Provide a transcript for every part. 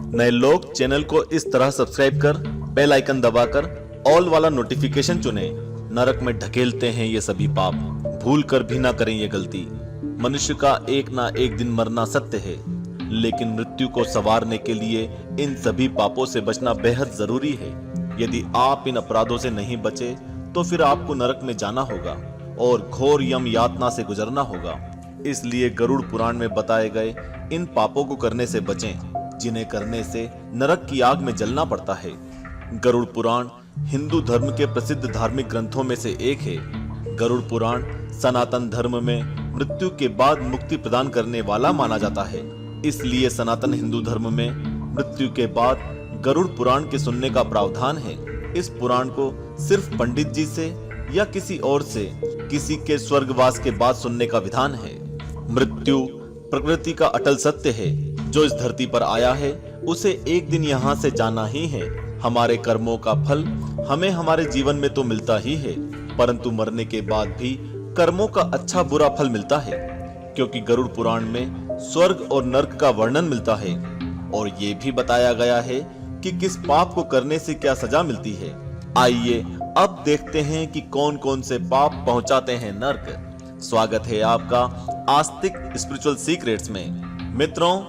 नए लोग चैनल को इस तरह सब्सक्राइब कर बेल आइकन दबाकर ऑल वाला नोटिफिकेशन चुने। नरक में ढकेलते हैं ये सभी पाप, भूल कर भी ना करें ये गलती। मनुष्य का एक ना एक दिन मरना सत्य है, लेकिन मृत्यु को संवारने के लिए इन सभी पापों से बचना बेहद जरूरी है। यदि आप इन अपराधों से नहीं बचे तो फिर आपको नरक में जाना होगा और घोर यम यातना से गुजरना होगा। इसलिए गरुड़ पुराण में बताए गए इन पापों को करने से बचें, जिन्हें करने से नरक की आग में जलना पड़ता है। गरुड़ पुराण हिंदू धर्म के प्रसिद्ध धार्मिक ग्रंथों में से एक है। गरुड़ पुराण सनातन धर्म में मृत्यु के बाद मुक्ति प्रदान करने वाला माना जाता है। इसलिए सनातन हिंदू धर्म में मृत्यु के बाद गरुड़ पुराण के सुनने का प्रावधान है। इस पुराण को सिर्फ पंडित जी से या किसी और से किसी के स्वर्गवास के बाद सुनने का विधान है। मृत्यु प्रकृति का अटल सत्य है। जो इस धरती पर आया है उसे एक दिन यहाँ से जाना ही है। हमारे कर्मों का फल हमें हमारे जीवन में तो मिलता ही है, परंतु मरने के बाद भी कर्मों का अच्छा बुरा फल मिलता है, क्योंकि गरुड़ पुराण में स्वर्ग और नर्क का वर्णन मिलता है और ये भी बताया गया है कि किस पाप को करने से क्या सजा मिलती है। आइए अब देखते हैं कि कौन कौन से पाप पहुंचाते हैं नर्क। स्वागत है आपका आस्तिक स्पिरिचुअल सीक्रेट्स में। मित्रों,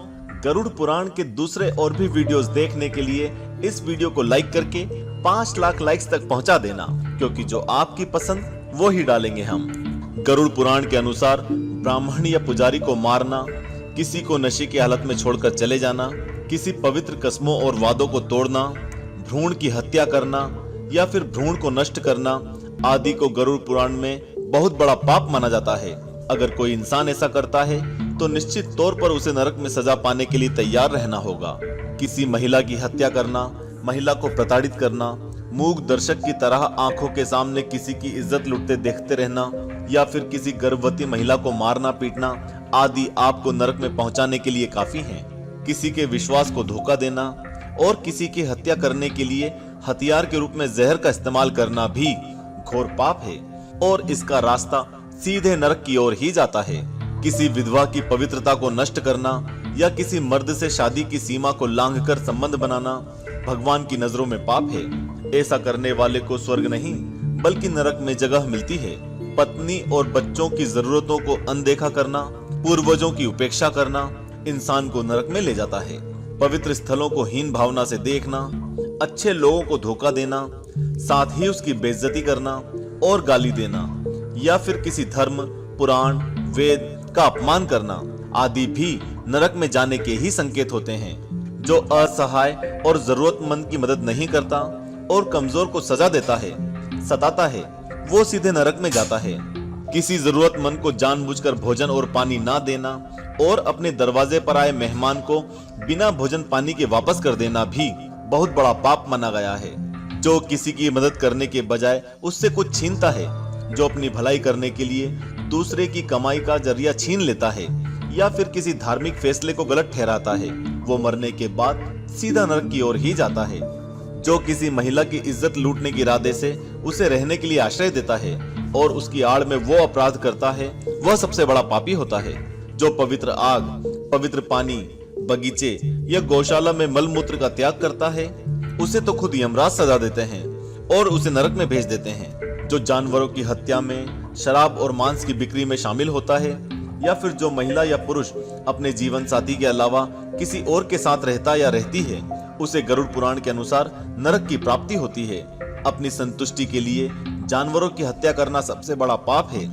गरुड़ पुराण के दूसरे और भी वीडियोस देखने के लिए इस वीडियो को लाइक करके 5 लाख लाइक्स तक पहुंचा देना, क्योंकि जो आपकी पसंद वो ही डालेंगे हम। गरुड़ पुराण के अनुसार ब्राह्मण या पुजारी को मारना, किसी को नशे की हालत में छोड़कर चले जाना, किसी पवित्र कसमों और वादों को तोड़ना, भ्रूण की हत्या करना या फिर भ्रूण को नष्ट करना आदि को गरुड़ पुराण में बहुत बड़ा पाप माना जाता है। अगर कोई इंसान ऐसा करता है तो निश्चित तौर पर उसे नरक में सजा पाने के लिए तैयार रहना होगा। किसी महिला की हत्या करना, महिला को प्रताड़ित करना, मूक दर्शक की तरह आंखों के सामने किसी की इज्जत लुटते देखते रहना या फिर किसी गर्भवती महिला को मारना पीटना आदि आपको नरक में पहुंचाने के लिए काफी हैं। किसी के विश्वास को धोखा देना और किसी की हत्या करने के लिए हथियार के रूप में जहर का इस्तेमाल करना भी घोर पाप है और इसका रास्ता सीधे नरक की ओर ही जाता है। किसी विधवा की पवित्रता को नष्ट करना या किसी मर्द से शादी की सीमा को लांघकर संबंध बनाना भगवान की नजरों में पाप है। ऐसा करने वाले को स्वर्ग नहीं बल्कि नरक में जगह मिलती है। पत्नी और बच्चों की जरूरतों को अनदेखा करना, पूर्वजों की उपेक्षा करना इंसान को नरक में ले जाता है। पवित्र स्थलों को हीन भावना से देखना, अच्छे लोगों को धोखा देना, साथ ही उसकी बेइज्जती करना और गाली देना या फिर किसी धर्म, पुराण, वेद का अपमान करना आदि भी नरक में जाने के ही संकेत होते हैं। जो असहाय और जरूरतमंद की मदद नहीं करता और कमजोर को सजा देता है, सताता है, वो सीधे नरक में जाता है। किसी जरूरतमंद को जानबूझकर भोजन और पानी ना देना और अपने दरवाजे पर आए मेहमान को बिना भोजन पानी के वापस कर देना भी बहुत बड़ा पाप माना गया है। जो किसी की मदद करने के बजाय उससे कुछ छीनता है, जो अपनी भलाई करने के लिए दूसरे की कमाई का जरिया छीन लेता है या फिर किसी धार्मिक फैसले को गलत ठहराता है, वो मरने के बाद सीधा नरक की ओर ही जाता है। जो किसी महिला की इज्जत लूटने के इरादे से उसे रहने के लिए आश्रय देता है और उसकी आड़ में वो अपराध करता है, वह सबसे बड़ा पापी होता है। जो पवित्र आग, पवित्र पानी, बगीचे या गौशाला में मलमूत्र का त्याग करता है, उसे तो खुद यमराज सजा देते हैं और उसे नरक में भेज देते हैं। जो जानवरों की हत्या में, शराब और मांस की बिक्री में शामिल होता है या फिर जो महिला या पुरुष अपने जीवन साथी के अलावा किसी और के साथ रहता या रहती है, उसे गरुड़ पुराण के अनुसार नरक की प्राप्ति होती है। अपनी संतुष्टि के लिए जानवरों की हत्या करना सबसे बड़ा पाप है।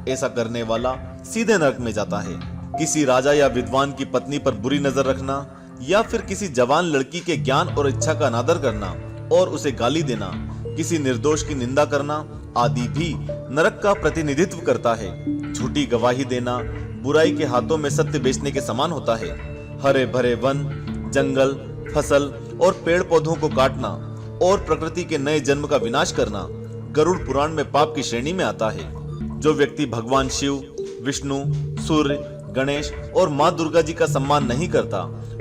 ऐसा करने वाला सीधे नरक में जाता है। किसी राजा या विद्वान की पत्नी पर बुरी नजर रखना या फिर किसी जवान लड़की के ज्ञान और इच्छा का अनादर करना और उसे गाली देना, किसी निर्दोष की निंदा करना आदि भी नरक का प्रतिनिधित्व करता है। झूठी गवाही देना बुराई के हाथों में सत्य बेचने के समान होता है। हरे भरे वन, जंगल, फसल और पेड़ पौधों को काटना और प्रकृति के नए जन्म का विनाश करना गरुड़ पुराण में पाप की श्रेणी में आता है। जो व्यक्ति भगवान शिव, विष्णु, सूर्य, गणेश और माँ दुर्गा जी का सम्मान नहीं करता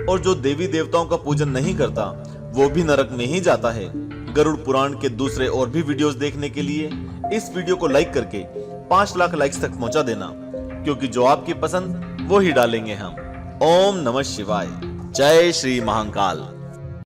और जो देवी देवताओं का पूजन नहीं करता, वो भी नरक में ही जाता है। गरुड़ पुराण के दूसरे और भी वीडियोस देखने के लिए इस वीडियो को लाइक करके 5 लाख लाइक्स तक पहुंचा देना, क्योंकि जो आपकी पसंद वो ही डालेंगे हम। ओम नमः शिवाय। जय श्री महाकाल।